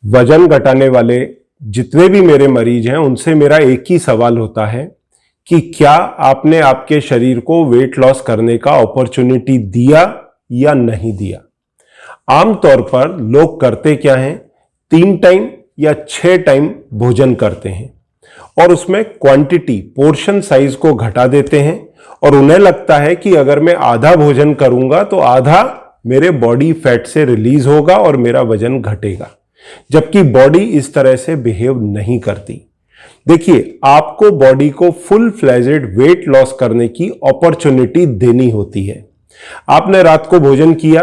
वजन घटाने वाले जितने भी मेरे मरीज हैं उनसे मेरा एक ही सवाल होता है कि क्या आपने आपके शरीर को वेट लॉस करने का अपॉर्चुनिटी दिया या नहीं दिया। आमतौर पर लोग करते क्या हैं, 3 टाइम या 6 टाइम भोजन करते हैं और उसमें क्वांटिटी पोर्शन साइज को घटा देते हैं और उन्हें लगता है कि अगर मैं आधा भोजन करूंगा तो आधा मेरे बॉडी फैट से रिलीज होगा और मेरा वजन घटेगा, जबकि बॉडी इस तरह से बिहेव नहीं करती। देखिए, आपको बॉडी को फुल फ्लेजेड वेट लॉस करने की अपॉर्चुनिटी देनी होती है। आपने रात को भोजन किया,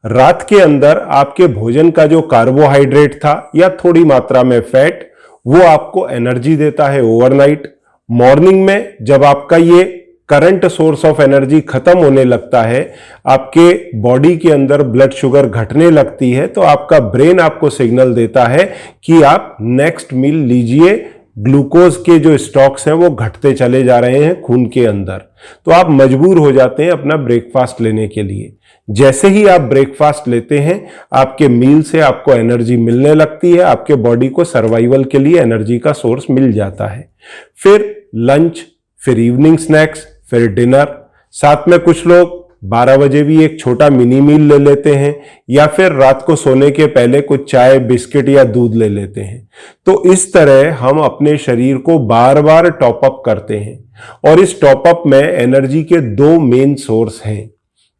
रात के अंदर आपके भोजन का जो कार्बोहाइड्रेट था या थोड़ी मात्रा में फैट, वो आपको एनर्जी देता है ओवरनाइट। मॉर्निंग में जब आपका ये करंट सोर्स ऑफ एनर्जी खत्म होने लगता है, आपके बॉडी के अंदर ब्लड शुगर घटने लगती है, तो आपका ब्रेन आपको सिग्नल देता है कि आप नेक्स्ट मील लीजिए। ग्लूकोज के जो स्टॉक्स हैं वो घटते चले जा रहे हैं खून के अंदर, तो आप मजबूर हो जाते हैं अपना ब्रेकफास्ट लेने के लिए। जैसे ही आप ब्रेकफास्ट लेते हैं, आपके मील से आपको एनर्जी मिलने लगती है, आपके बॉडी को सर्वाइवल के लिए एनर्जी का सोर्स मिल जाता है। फिर लंच, फिर इवनिंग स्नैक्स, फिर डिनर, साथ में कुछ लोग 12 बजे भी एक छोटा मिनी मील ले लेते हैं या फिर रात को सोने के पहले कुछ चाय, बिस्किट या दूध ले लेते हैं। तो इस तरह हम अपने शरीर को बार बार टॉप अप करते हैं और इस टॉप अप में एनर्जी के 2 मेन सोर्स हैं।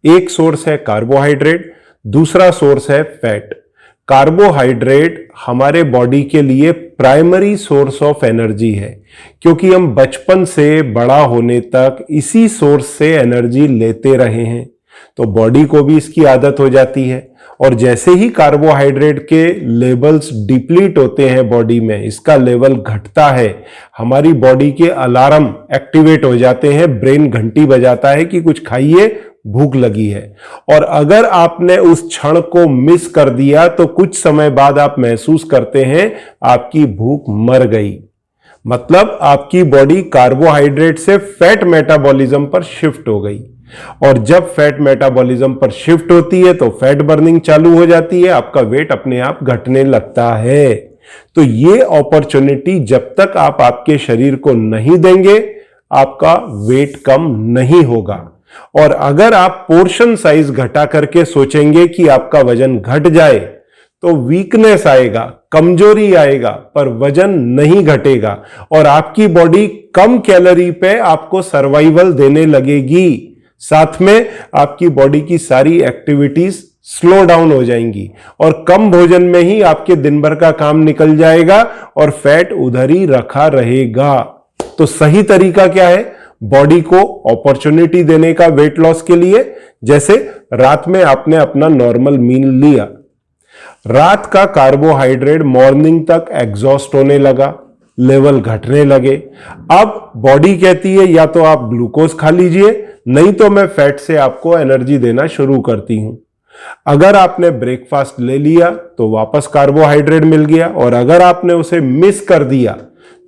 एक सोर्स है कार्बोहाइड्रेट, दूसरा सोर्स है फैट। कार्बोहाइड्रेट हमारे बॉडी के लिए प्राइमरी सोर्स ऑफ एनर्जी है, क्योंकि हम बचपन से बड़ा होने तक इसी सोर्स से एनर्जी लेते रहे हैं, तो बॉडी को भी इसकी आदत हो जाती है। और जैसे ही कार्बोहाइड्रेट के लेवल्स डिप्लीट होते हैं बॉडी में, इसका लेवल घटता है, हमारी बॉडी के अलार्म एक्टिवेट हो जाते हैं, ब्रेन घंटी बजाता है कि कुछ खाइए, भूख लगी है। और अगर आपने उस क्षण को मिस कर दिया तो कुछ समय बाद आप महसूस करते हैं आपकी भूख मर गई। मतलब आपकी बॉडी कार्बोहाइड्रेट से फैट मेटाबॉलिज्म पर शिफ्ट हो गई, और जब फैट मेटाबॉलिज्म पर शिफ्ट होती है तो फैट बर्निंग चालू हो जाती है, आपका वेट अपने आप घटने लगता है। तो ये अपॉर्चुनिटी जब तक आप आपके शरीर को नहीं देंगे, आपका वेट कम नहीं होगा। और अगर आप पोर्शन साइज घटा करके सोचेंगे कि आपका वजन घट जाए, तो वीकनेस आएगा, कमजोरी आएगा, पर वजन नहीं घटेगा और आपकी बॉडी कम कैलोरी पे आपको सर्वाइवल देने लगेगी। साथ में आपकी बॉडी की सारी एक्टिविटीज स्लो डाउन हो जाएंगी और कम भोजन में ही आपके दिन भर का काम निकल जाएगा और फैट उधर ही रखा रहेगा। तो सही तरीका क्या है बॉडी को अपॉर्चुनिटी देने का वेट लॉस के लिए? जैसे रात में आपने अपना नॉर्मल मील लिया, रात का कार्बोहाइड्रेट मॉर्निंग तक एग्जॉस्ट होने लगा, लेवल घटने लगे। अब बॉडी कहती है या तो आप ग्लूकोज खा लीजिए, नहीं तो मैं फैट से आपको एनर्जी देना शुरू करती हूं। अगर आपने ब्रेकफास्ट ले लिया तो वापस कार्बोहाइड्रेट मिल गया, और अगर आपने उसे मिस कर दिया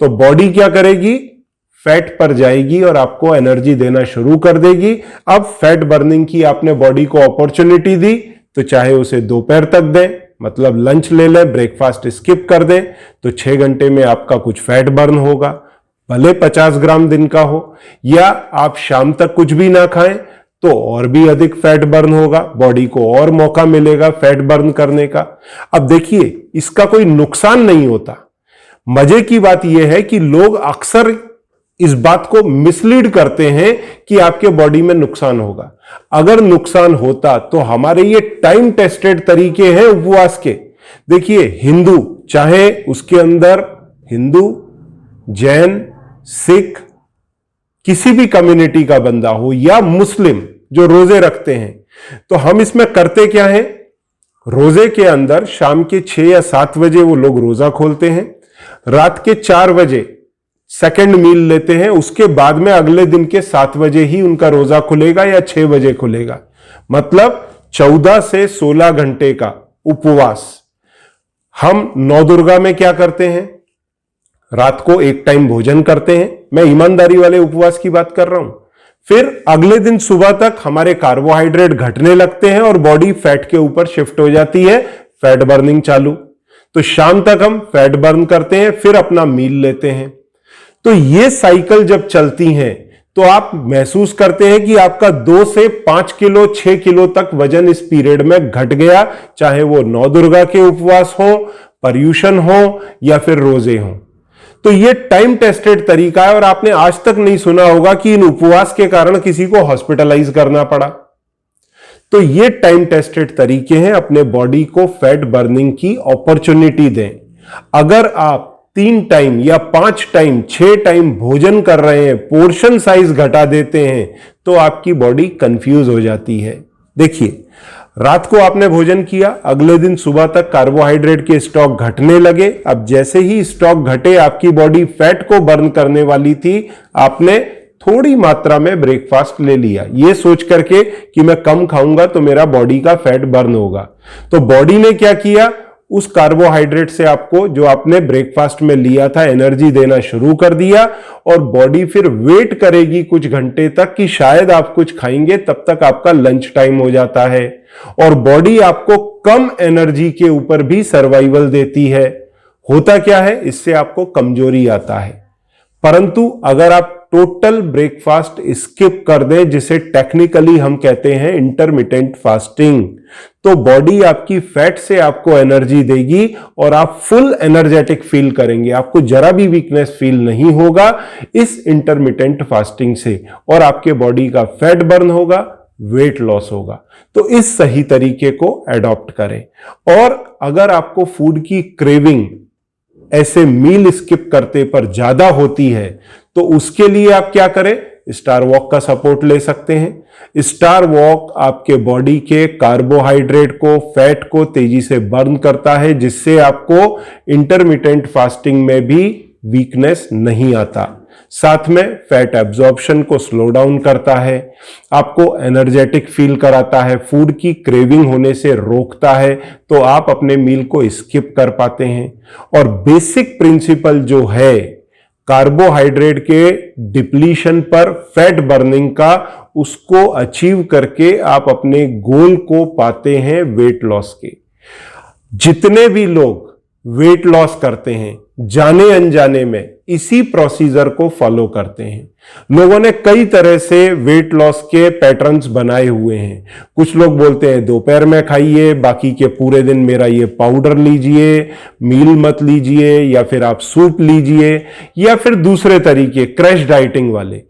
तो बॉडी क्या करेगी, फैट पर जाएगी और आपको एनर्जी देना शुरू कर देगी। अब फैट बर्निंग की आपने बॉडी को अपॉर्चुनिटी दी, तो चाहे उसे दोपहर तक दें, मतलब लंच ले लें, ब्रेकफास्ट स्किप कर दें, तो 6 घंटे में आपका कुछ फैट बर्न होगा, भले 50 ग्राम दिन का हो, या आप शाम तक कुछ भी ना खाएं तो और भी अधिक फैट बर्न होगा, बॉडी को और मौका मिलेगा फैट बर्न करने का। अब देखिए, इसका कोई नुकसान नहीं होता। मजे की बात यह है कि लोग अक्सर इस बात को मिसलीड करते हैं कि आपके बॉडी में नुकसान होगा। अगर नुकसान होता तो हमारे ये टाइम टेस्टेड तरीके हैं उपवास के। देखिए, हिंदू, चाहे उसके अंदर हिंदू, जैन, सिख, किसी भी कम्युनिटी का बंदा हो, या मुस्लिम जो रोजे रखते हैं, तो हम इसमें करते क्या हैं, रोजे के अंदर शाम के 6 या 7 बजे वो लोग रोजा खोलते हैं, रात के 4 बजे सेकंड मील लेते हैं, उसके बाद में अगले दिन के 7 बजे ही उनका रोजा खुलेगा या 6 बजे खुलेगा। मतलब 14 से 16 घंटे का उपवास। हम नवदुर्गा में क्या करते हैं, रात को एक टाइम भोजन करते हैं, मैं ईमानदारी वाले उपवास की बात कर रहा हूं। फिर अगले दिन सुबह तक हमारे कार्बोहाइड्रेट घटने लगते हैं और बॉडी फैट के ऊपर शिफ्ट हो जाती है, फैट बर्निंग चालू। तो शाम तक हम फैट बर्न करते हैं, फिर अपना मील लेते हैं। तो ये साइकिल जब चलती हैं तो आप महसूस करते हैं कि आपका 2 से 5 किलो 6 किलो तक वजन इस पीरियड में घट गया, चाहे वो नौ दुर्गा के उपवास हो, पर्यूषण हो या फिर रोजे हो। तो ये टाइम टेस्टेड तरीका है और आपने आज तक नहीं सुना होगा कि इन उपवास के कारण किसी को हॉस्पिटलाइज करना पड़ा। तो ये टाइम टेस्टेड तरीके हैं, अपने बॉडी को फैट बर्निंग की अपॉर्चुनिटी दें। अगर आप 3 टाइम या 5 टाइम 6 टाइम भोजन कर रहे हैं, पोर्शन साइज घटा देते हैं, तो आपकी बॉडी कंफ्यूज हो जाती है। देखिए, रात को आपने भोजन किया, अगले दिन सुबह तक कार्बोहाइड्रेट के स्टॉक घटने लगे। अब जैसे ही स्टॉक घटे, आपकी बॉडी फैट को बर्न करने वाली थी, आपने थोड़ी मात्रा में ब्रेकफास्ट ले लिया, ये सोच करके कि मैं कम खाऊंगा तो मेरा बॉडी का फैट बर्न होगा। तो बॉडी ने क्या किया, उस कार्बोहाइड्रेट से आपको जो आपने ब्रेकफास्ट में लिया था एनर्जी देना शुरू कर दिया, और बॉडी फिर वेट करेगी कुछ घंटे तक कि शायद आप कुछ खाएंगे, तब तक आपका लंच टाइम हो जाता है। और बॉडी आपको कम एनर्जी के ऊपर भी सर्वाइवल देती है। होता क्या है, इससे आपको कमजोरी आता है। परंतु अगर आप टोटल ब्रेकफास्ट स्किप कर दें, जिसे टेक्निकली हम कहते हैं इंटरमिटेंट फास्टिंग, तो बॉडी आपकी फैट से आपको एनर्जी देगी और आप फुल एनर्जेटिक फील करेंगे। आपको जरा भी वीकनेस फील नहीं होगा इस इंटरमिटेंट फास्टिंग से, और आपके बॉडी का फैट बर्न होगा, वेट लॉस होगा। तो इस सही तरीके को एडॉप्ट करें। और अगर आपको फूड की क्रेविंग ऐसे मील स्किप करते पर ज्यादा होती है, तो उसके लिए आप क्या करें, स्टार वॉक का सपोर्ट ले सकते हैं। स्टार वॉक आपके बॉडी के कार्बोहाइड्रेट को, फैट को तेजी से बर्न करता है, जिससे आपको इंटरमिटेंट फास्टिंग में भी वीकनेस नहीं आता। साथ में फैट एब्जॉर्प्शन को स्लो डाउन करता है, आपको एनर्जेटिक फील कराता है, फूड की क्रेविंग होने से रोकता है, तो आप अपने मील को स्किप कर पाते हैं। और बेसिक प्रिंसिपल जो है कार्बोहाइड्रेट के डिप्लीशन पर फैट बर्निंग का, उसको अचीव करके आप अपने गोल को पाते हैं वेट लॉस के। जितने भी लोग वेट लॉस करते हैं, जाने अनजाने में इसी प्रोसीजर को फॉलो करते हैं। लोगों ने कई तरह से वेट लॉस के पैटर्न्स बनाए हुए हैं। कुछ लोग बोलते हैं दोपहर में खाइए, बाकी के पूरे दिन मेरा ये पाउडर लीजिए, मील मत लीजिए, या फिर आप सूप लीजिए, या फिर दूसरे तरीके क्रैश डाइटिंग वाले।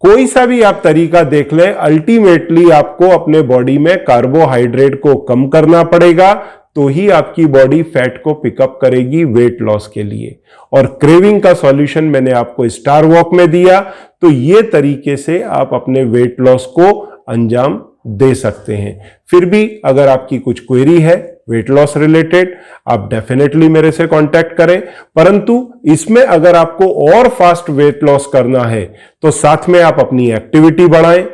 कोई सा भी आप तरीका देख लें, अल्टीमेटली आपको अपने बॉडी में कार्बोहाइड्रेट को कम करना पड़ेगा, तो ही आपकी बॉडी फैट को पिकअप करेगी वेट लॉस के लिए। और क्रेविंग का सॉल्यूशन मैंने आपको स्टार वॉक में दिया, तो ये तरीके से आप अपने वेट लॉस को अंजाम दे सकते हैं। फिर भी अगर आपकी कुछ क्वेरी है वेट लॉस रिलेटेड, आप डेफिनेटली मेरे से कांटेक्ट करें। परंतु इसमें अगर आपको और फास्ट वेट लॉस करना है, तो साथ में आप अपनी एक्टिविटी बढ़ाएं,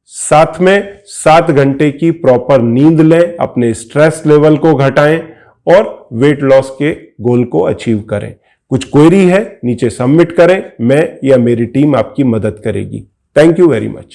साथ में 7 घंटे की प्रॉपर नींद लें, अपने स्ट्रेस लेवल को घटाएं और वेट लॉस के गोल को अचीव करें। कुछ क्वेरी है नीचे सबमिट करें, मैं या मेरी टीम आपकी मदद करेगी। Thank you very much.